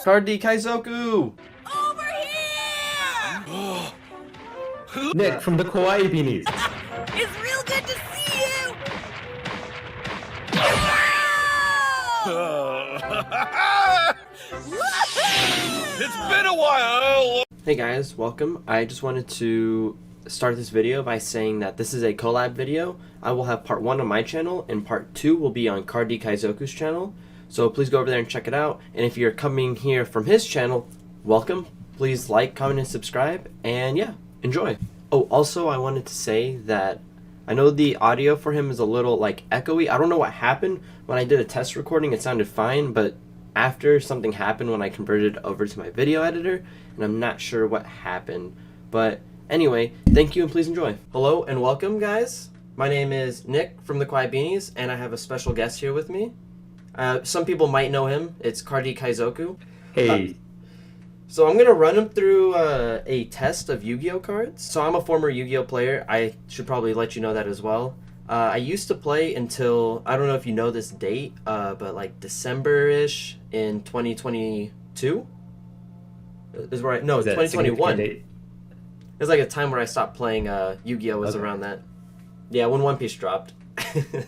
Kaizoku! Over here! Nick from the Kawaii Beanies. It's real good to see you! It's been a while! Hey guys, welcome. I just wanted to start this video by saying that this is a collab video. I will have part 1 on my channel and part 2 will be on Kaizoku's channel. So please go over there and check it out. And if you're coming here from his channel, welcome. Please like, comment, and subscribe. And yeah, enjoy. Oh, also I wanted to say that I know the audio for him is a little like echoey. I don't know what happened. When I did a test recording, it sounded fine, but after something happened when I converted over to my video editor, and I'm not sure what happened. But anyway, thank you and please enjoy. Hello and welcome, guys. My name is Nick from the Kawaii Beanies, and I have a special guest here with me. Some people might know him. It's Kaizoku. Hey. So I'm going to run him through a test of Yu-Gi-Oh cards. So I'm a former Yu-Gi-Oh player. I should probably let you know that as well. I used to play until, I don't know if you know this date, but like December-ish in 2022? Is where no, it's 2021. It was like a time where I stopped playing Yu-Gi-Oh was around that. Yeah, when One Piece dropped.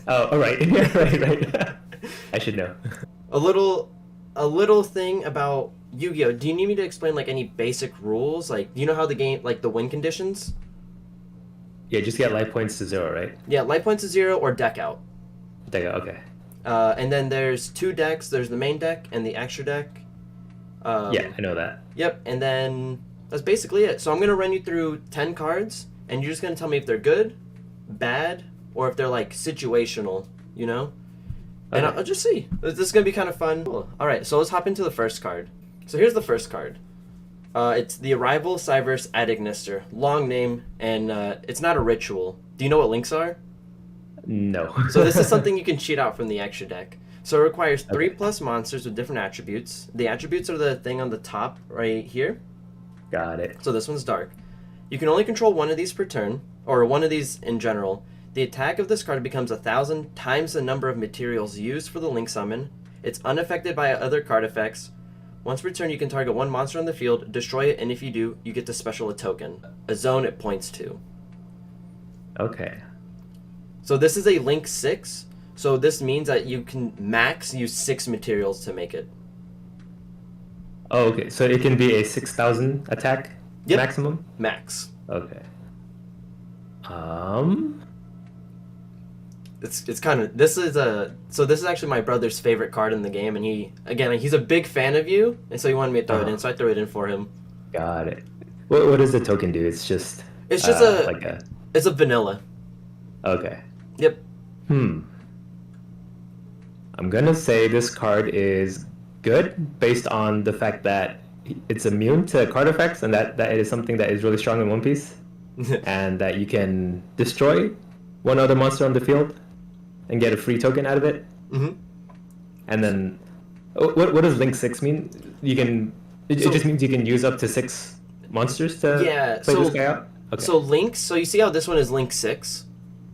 Oh, right. right. I should know. A little thing about Yu-Gi-Oh! Do you need me to explain like any basic rules? Like, do you know how the game, like the win conditions? Yeah, just get life points to 0, right? Yeah, life points to 0 or deck out. Deck out, okay. And then there's 2 decks. There's the main deck and the extra deck. Yeah, I know that. Yep, and then that's basically it. So I'm going to run you through 10 cards, and you're just going to tell me if they're good, bad, or if they're like situational, you know? And Okay. I'll just see. This is going to be kind of fun. Cool. All right, so let's hop into the first card. So here's the first card. It's the Arrival Cyverse Adignister. Long name, and it's not a ritual. Do you know what links are? No. So this is something you can cheat out from the extra deck. So it requires 3 Okay. plus monsters with different attributes. The attributes are the thing on the top right here. Got it. So this one's dark. You can only control one of these per turn, or one of these in general. The attack of this card becomes 1,000 times the number of materials used for the link summon. It's unaffected by other card effects. Once per turn, you can target one monster on the field, destroy it, and if you do, you get to special a token. A zone it points to. Okay. So this is a link 6. So this means that you can max use 6 materials to make it. Oh, okay. So it can be a 6,000 attack maximum? Max. Okay. It's kind of, this is actually my brother's favorite card in the game, and he's a big fan of you, and so he wanted me to throw it in, so I threw it in for him. Got it. What does the token do? It's just It's a vanilla. Okay. Yep. I'm gonna say this card is good based on the fact that it's immune to card effects, and that is something that is really strong in One Piece, and that you can destroy one other monster on the field and get a free token out of it. Mm-hmm. And then, what does Link 6 mean? It just means you can use up to 6 monsters to play this guy out? Okay. So links, so you see how this one is link 6?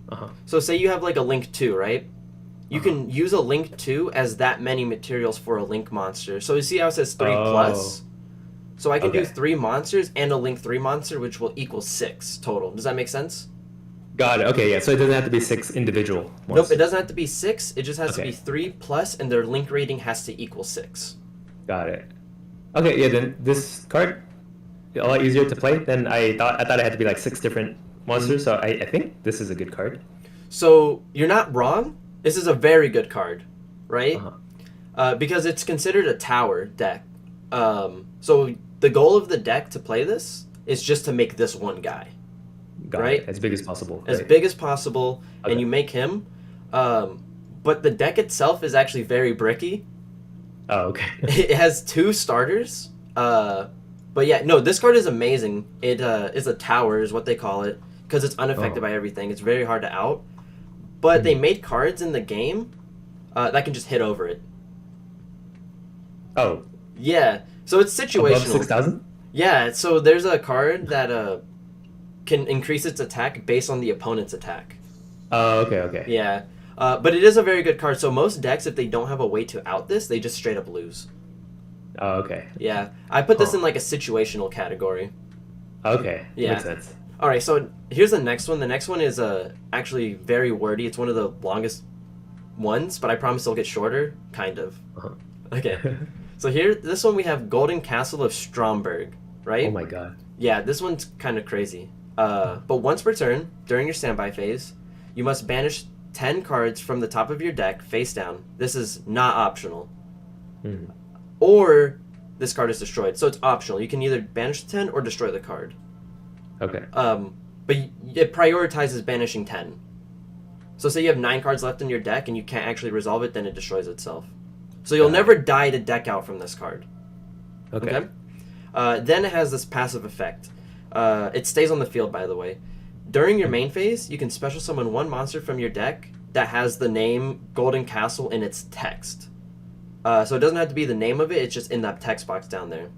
Uh-huh. So say you have like a link 2, right? You can use a link 2 as that many materials for a link monster. So you see how it says 3 plus? So I can do 3 monsters and a link 3 monster, which will equal 6 total. Does that make sense? Got it. Okay, yeah. So it doesn't have to be 6 individual monsters. Nope, it doesn't have to be 6. It just has to be 3 plus, and their link rating has to equal 6. Got it. Okay, yeah. Then this card a lot easier to play than I thought. I thought it had to be like 6 different monsters. So I think this is a good card. So you're not wrong. This is a very good card, right? Because it's considered a tower deck. So the goal of the deck to play this is just to make this one guy. Got it. As big as possible. As big as possible, and you make him. But the deck itself is actually very bricky. Oh, okay. It has 2 starters. But yeah, no, this card is amazing. It is a tower, is what they call it, because it's unaffected by everything. It's very hard to out. But they made cards in the game that can just hit over it. Oh. Yeah, so it's situational. Above 6,000? Yeah, so there's a card that can increase its attack based on the opponent's attack. Oh, okay. Yeah, but it is a very good card. So most decks, if they don't have a way to out this, they just straight up lose. Oh, okay. Yeah, I put this Huh. in like a situational category. Okay. Yeah. Makes sense. All right, so here's the next one. The next one is actually very wordy. It's one of the longest ones, but I promise it'll get shorter, kind of. Uh-huh. Okay. So here, this one we have Golden Castle of Stromberg, right? Oh my god. Yeah, this one's kind of crazy. But once per turn, during your standby phase, you must banish 10 cards from the top of your deck face down. This is not optional. Hmm. Or this card is destroyed. So it's optional. You can either banish the 10 or destroy the card. Okay. But it prioritizes banishing 10. So say you have 9 cards left in your deck and you can't actually resolve it, then it destroys itself. So you'll Got it. never die to deck out from this card. Okay. Then it has this passive effect. It stays on the field, by the way. During your main phase, you can special summon one monster from your deck that has the name Golden Castle in its text. So it doesn't have to be the name of it, it's just in that text box down there.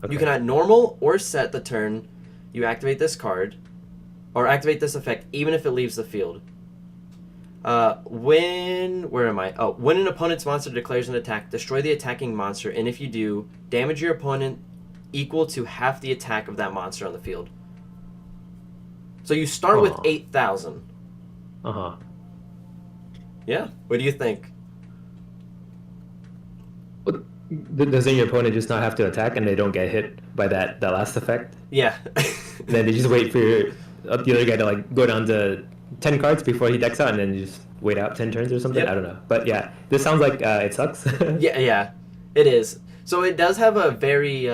Okay. You can add normal or set the turn you activate this card, or activate this effect even if it leaves the field. Where am I? Oh, when an opponent's monster declares an attack, destroy the attacking monster, and if you do, damage your opponent equal to half the attack of that monster on the field. So you start with Aw. 8,000. Uh-huh. Yeah? What do you think? But doesn't your opponent just not have to attack and they don't get hit by that last effect? Yeah. And then they just wait for the other guy to like go down to 10 cards before he decks out, and then you just wait out 10 turns or something? Yep. I don't know. But yeah, this sounds like it sucks. Yeah, it is. So it does have a very,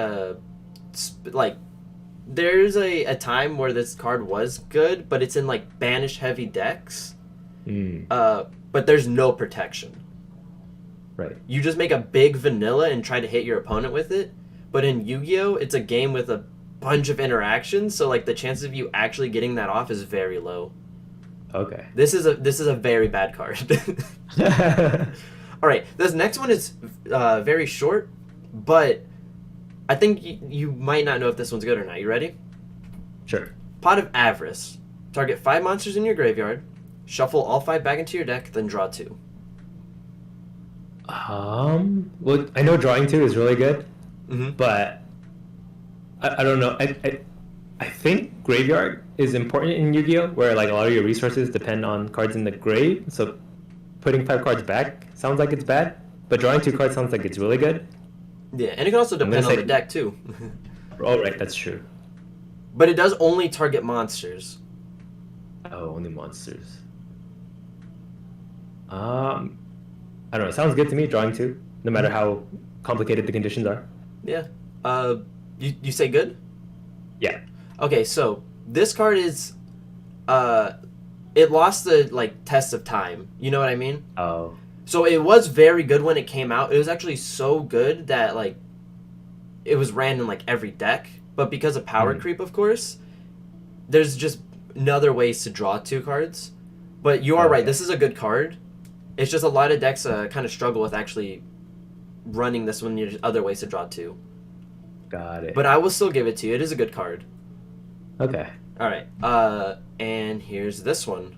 there's a time where this card was good, but it's in, like, banish-heavy decks. Mm, But there's no protection. right. You just make a big vanilla and try to hit your opponent with it. But in Yu-Gi-Oh, it's a game with a bunch of interactions, so, like, the chances of you actually getting that off is very low. Okay. This is a very bad card. All right, this next one is very short, but I think you might not know if this one's good or not. You ready? Sure. Pot of Avarice. Target 5 monsters in your graveyard. Shuffle all 5 back into your deck, then draw 2. Well, I know drawing 2 is really good, Mm-hmm. but I don't know. I think graveyard is important in Yu-Gi-Oh, where like a lot of your resources depend on cards in the grave. So putting 5 cards back sounds like it's bad, but drawing 2 cards sounds like it's really good. Yeah, and it can also gonna depend on say- the deck too. Oh, right, that's true. But it does only target monsters. Oh, only monsters. I don't know. It sounds good to me. Drawing 2, no matter how complicated the conditions are. Yeah. You say good? Yeah. Okay, so this card is it lost the like test of time. You know what I mean? Oh. So it was very good when it came out. It was actually so good that like it was ran in like every deck, but because of power creep, of course, there's just other ways to draw 2 cards. But you are right. Okay. This is a good card. It's just a lot of decks kind of struggle with actually running this one. There's other ways to draw 2. Got it. But I will still give it to you. It is a good card. Okay. All right. And here's this one.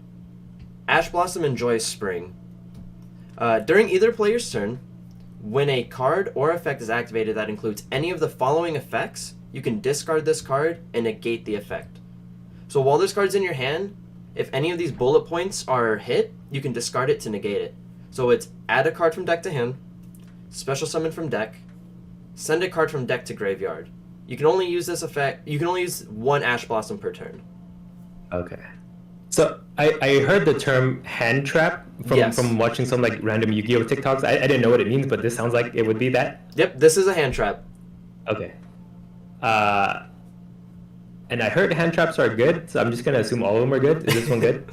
Ash Blossom enjoys spring. During either player's turn, when a card or effect is activated that includes any of the following effects, you can discard this card and negate the effect. So while this card's in your hand, if any of these bullet points are hit, you can discard it to negate it. So it's add a card from deck to hand, special summon from deck, send a card from deck to graveyard. You can only use this effect. You can only use 1 Ash Blossom per turn. Okay. So I heard the term hand trap Yes. from watching some like random Yu-Gi-Oh TikToks. I didn't know what it means, but this sounds like it would be that. Yep, this is a hand trap. Okay. And I heard hand traps are good, so I'm just gonna assume all of them are good. Is this one good?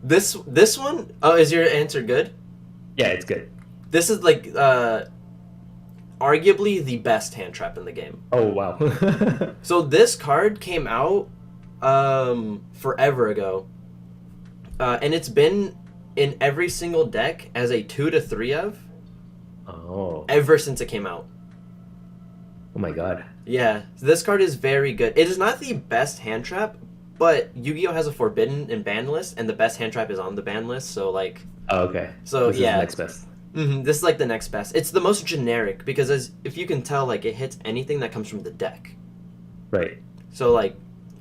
This one. Oh, is your answer good? Yeah, it's good. This is like arguably the best hand trap in the game. Oh wow. So this card came out forever ago, and it's been in every single deck as a 2 to 3 of Oh. ever since it came out. Oh my god. Yeah, this card is very good. It is not the best hand trap, but Yu-Gi-Oh has a forbidden and banned list, and the best hand trap is on the ban list. So like, Oh, okay. So, this yeah. is next best. This is like the next best. It's the most generic because if you can tell, like it hits anything that comes from the deck. Right. So like,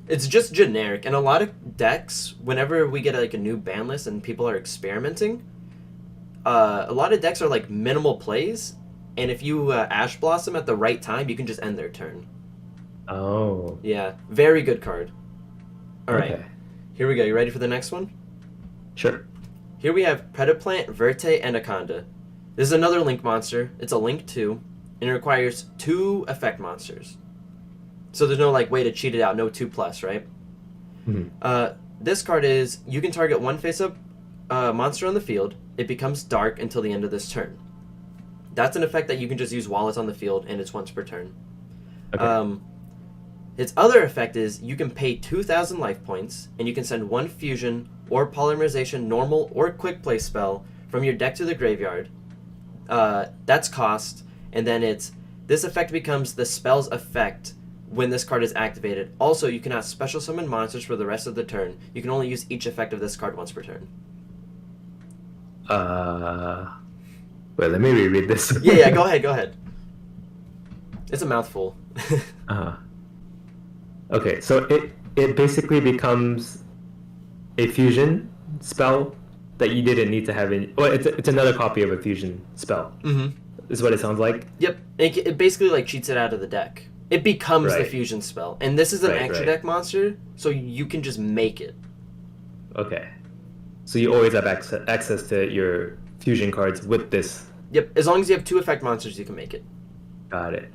it's just generic. And a lot of decks, whenever we get like a new ban list and people are experimenting, a lot of decks are like minimal plays, and if you Ash Blossom at the right time, you can just end their turn. Oh. Yeah, very good card. All right, Okay. here we go. You ready for the next one? Sure. Here we have Predaplant, Verte, Anaconda. This is another Link monster. It's a Link 2, and it requires 2 effect monsters. So there's no like way to cheat it out, no 2+, right? Mhm. This card is, you can target one face-up monster on the field. It becomes dark until the end of this turn. That's an effect that you can just use while it's on the field, and it's once per turn. Okay. Its other effect is you can pay 2,000 life points, and you can send 1 fusion or polymerization normal or quick play spell from your deck to the graveyard. That's cost, and then this effect becomes the spell's effect when this card is activated. Also, you cannot special summon monsters for the rest of the turn. You can only use each effect of this card once per turn. Wait, let me reread this. Yeah, go ahead. It's a mouthful. Okay, so it basically becomes a fusion spell that you didn't need to have in. Well, it's another copy of a fusion spell. Is what it sounds like. Yep, it basically like cheats it out of the deck. It becomes the Right. fusion spell, and this is an Right, extra right. deck monster, so you can just make it. Okay. So you always have access to your fusion cards with this. Yep, as long as you have 2 effect monsters, you can make it. Got it.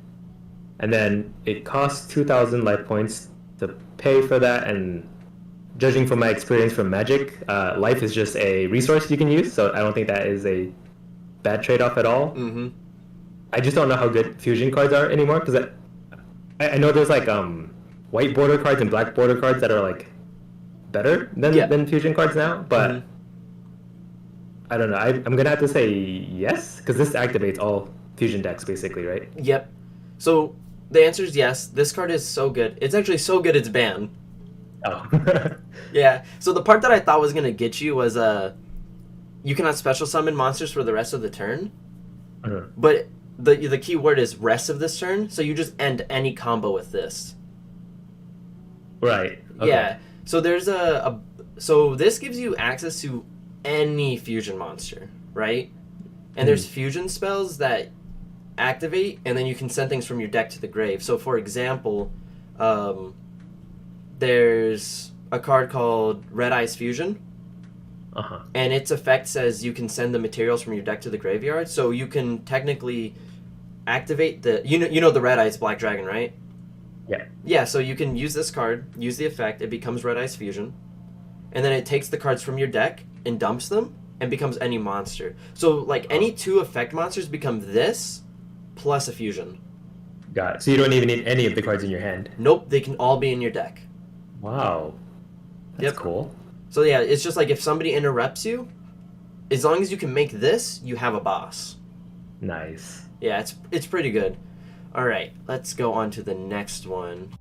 And then it costs 2,000 life points to pay for that, and judging from my experience from Magic, life is just a resource you can use, so I don't think that is a bad trade-off at all. I just don't know how good fusion cards are anymore, because I know there's like white border cards and black border cards that are like better than fusion cards now, but I don't know. I'm gonna have to say yes, because this activates all fusion decks basically, right? Yep. So the answer is yes. This card is so good. It's actually so good it's banned. Oh. Yeah. So the part that I thought was gonna get you was you cannot special summon monsters for the rest of the turn. But the key word is rest of this turn, so you just end any combo with this. Right. Okay. Yeah. So there's so this gives you access to any fusion monster, right? And there's fusion spells that activate, and then you can send things from your deck to the grave. So for example, there's a card called Red Eyes Fusion. And its effect says you can send the materials from your deck to the graveyard. So you can technically activate the you know the Red Eyes Black Dragon, right? Yeah. Yeah, so you can use this card, use the effect, it becomes Red Eyes Fusion, and then it takes the cards from your deck and dumps them and becomes any monster. So like any 2 effect monsters become this plus a fusion. Got it. So you don't even need any of the cards in your hand. Nope, they can all be in your deck. Wow. That's Yep. cool. So yeah, it's just like if somebody interrupts you, as long as you can make this, you have a boss. Nice. Yeah, it's pretty good. All right, let's go on to the next one.